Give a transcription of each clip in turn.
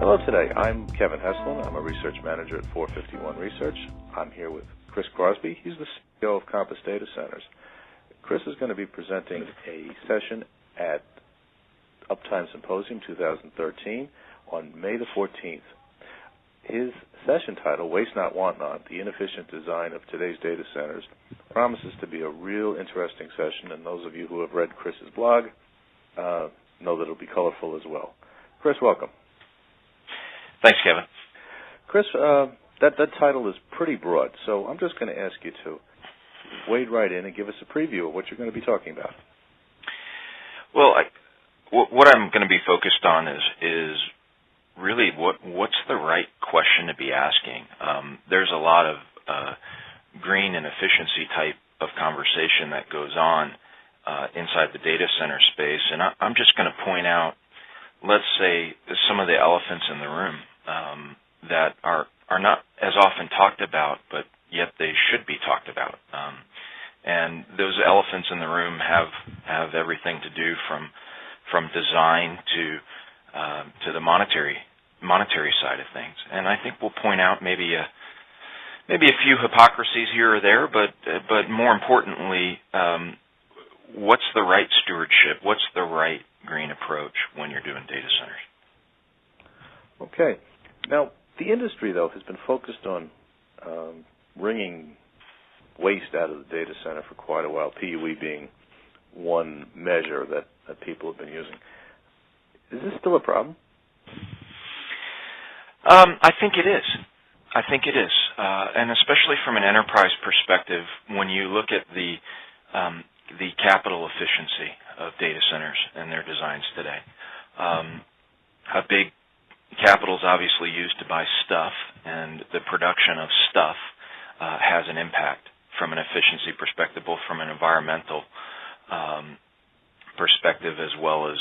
Hello today. I'm Kevin Heslin. I'm a research manager at 451 Research. I'm here with Chris Crosby. He's the CEO of Compass Data Centers. Chris is going to be presenting a session at Uptime Symposium 2013 on May the 14th. His session title, Waste Not, Want Not, The Inefficient Design of Today's Data Centers, promises to be a real interesting session, and those of you who have read Chris's blog know that it'll be colorful as well. Chris, welcome. Thanks, Kevin. Chris, that title is pretty broad, so I'm just going to ask you to wade right in and give us a preview of what you're going to be talking about. Well, what I'm going to be focused on is really what's the right question to be asking. There's a lot of green and efficiency type of conversation that goes on inside the data center space, and I'm just going to point out, let's say, some of the elephants in the room that are not as often talked about, but yet they should be talked about. And those elephants in the room have everything to do from design to the monetary side of things. And I think we'll point out maybe a few hypocrisies here or there, but more importantly, what's the right stewardship? What's the right green approach when you're doing data centers? Okay. Now, the industry, though, has been focused on wringing waste out of the data center for quite a while, PUE being one measure that people have been using. Is this still a problem? I think it is. And especially from an enterprise perspective, when you look at the capital efficiency of data centers and their designs today. A big capital is obviously used to buy stuff, and the production of stuff has an impact from an efficiency perspective, both from an environmental perspective as well as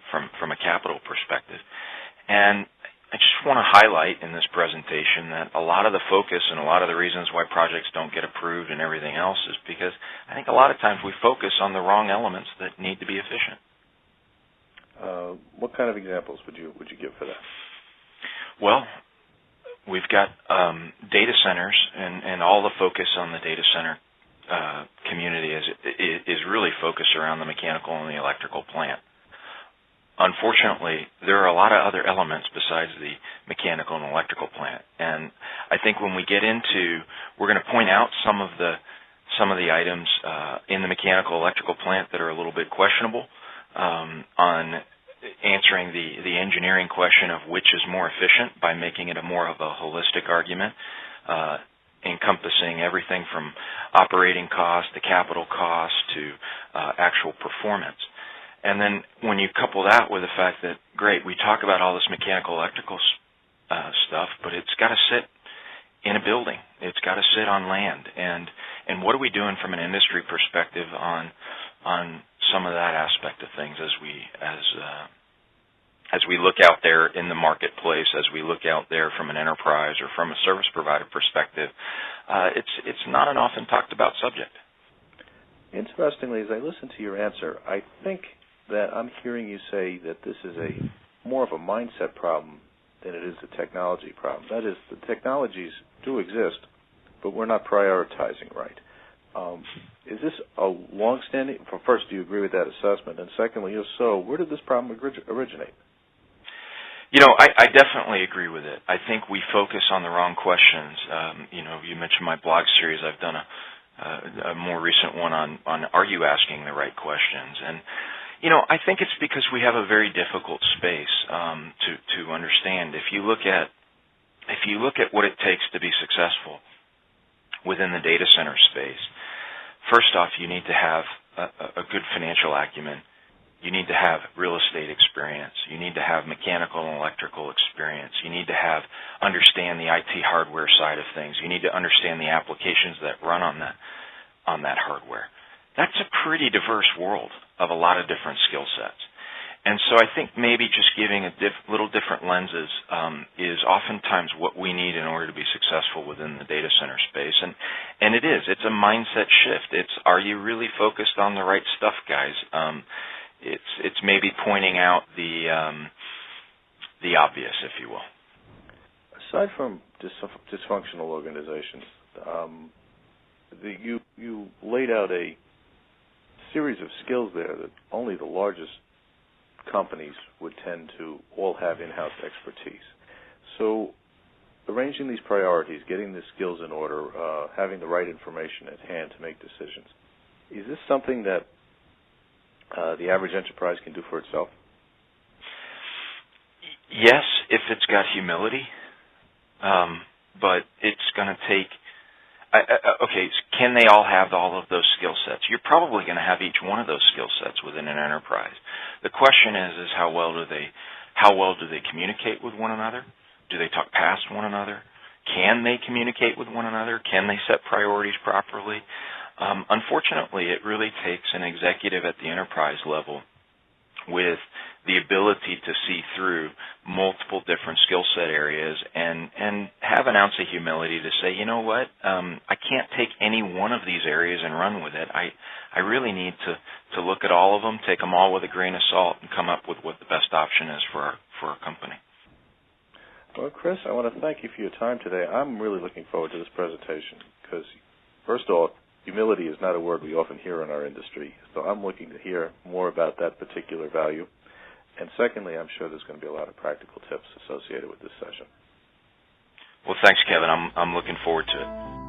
from a capital perspective. And I just want to highlight in this presentation that a lot of the focus and a lot of the reasons why projects don't get approved and everything else is because I think a lot of times we focus on the wrong elements that need to be efficient. What kind of examples would you give for that? Well, we've got data centers, and all the focus on the data center community is really focused around the mechanical and the electrical plant. Unfortunately, there are a lot of other elements besides the mechanical and electrical plant, and I think when we get into, we're going to point out some of the items in the mechanical electrical plant that are a little bit questionable on answering the engineering question of which is more efficient by making it a more of a holistic argument, encompassing everything from operating cost to capital cost to actual performance. And then when you couple that with the fact that, great, we talk about all this mechanical, electrical stuff, but it's got to sit in a building. It's got to sit on land. And what are we doing from an industry perspective on some of that aspect of things as we look out there in the marketplace, as we look out there from an enterprise or from a service provider perspective? It's not an often talked about subject. Interestingly, as I listen to your answer, I think that I'm hearing you say that this is more of a mindset problem than it is a technology problem. That is, the technologies do exist, but we're not prioritizing right. Is this a long-standing? First, do you agree with that assessment? And secondly, if so, where did this problem originate? You know, I definitely agree with it. I think we focus on the wrong questions. You mentioned my blog series. I've done a more recent one on are you asking the right questions? And I think it's because we have a very difficult space to understand. If you look at what it takes to be successful within the data center space, first off, you need to have a good financial acumen. You need to have real estate experience. You need to have mechanical and electrical experience. You need to understand the IT hardware side of things. You need to understand the applications that run on that hardware. That's a pretty diverse world of a lot of different skill sets. And so I think maybe just giving little different lenses is oftentimes what we need in order to be successful within the data center space. And it's a mindset shift. Are you really focused on the right stuff, guys? It's maybe pointing out the obvious, if you will. Aside from dysfunctional organizations, you laid out a series of skills there that only the largest companies would tend to all have in-house expertise. So arranging these priorities, getting the skills in order, having the right information at hand to make decisions, is this something that the average enterprise can do for itself? Yes, if it's got humility, but it's going to take can they all have all of those skill sets? You're probably going to have each one of those skill sets within an enterprise. The question is how well do they communicate with one another? Do they talk past one another? Can they communicate with one another? Can they set priorities properly? Unfortunately, it really takes an executive at the enterprise level with the ability to see through multiple different skill set areas and have an ounce of humility to say, you know what, I can't take any one of these areas and run with it. I really need to look at all of them, take them all with a grain of salt, and come up with what the best option is for our company. Well, Chris, I want to thank you for your time today. I'm really looking forward to this presentation because, first of all, humility is not a word we often hear in our industry, so I'm looking to hear more about that particular value. And secondly, I'm sure there's going to be a lot of practical tips associated with this session. Well, thanks, Kevin. I'm looking forward to it.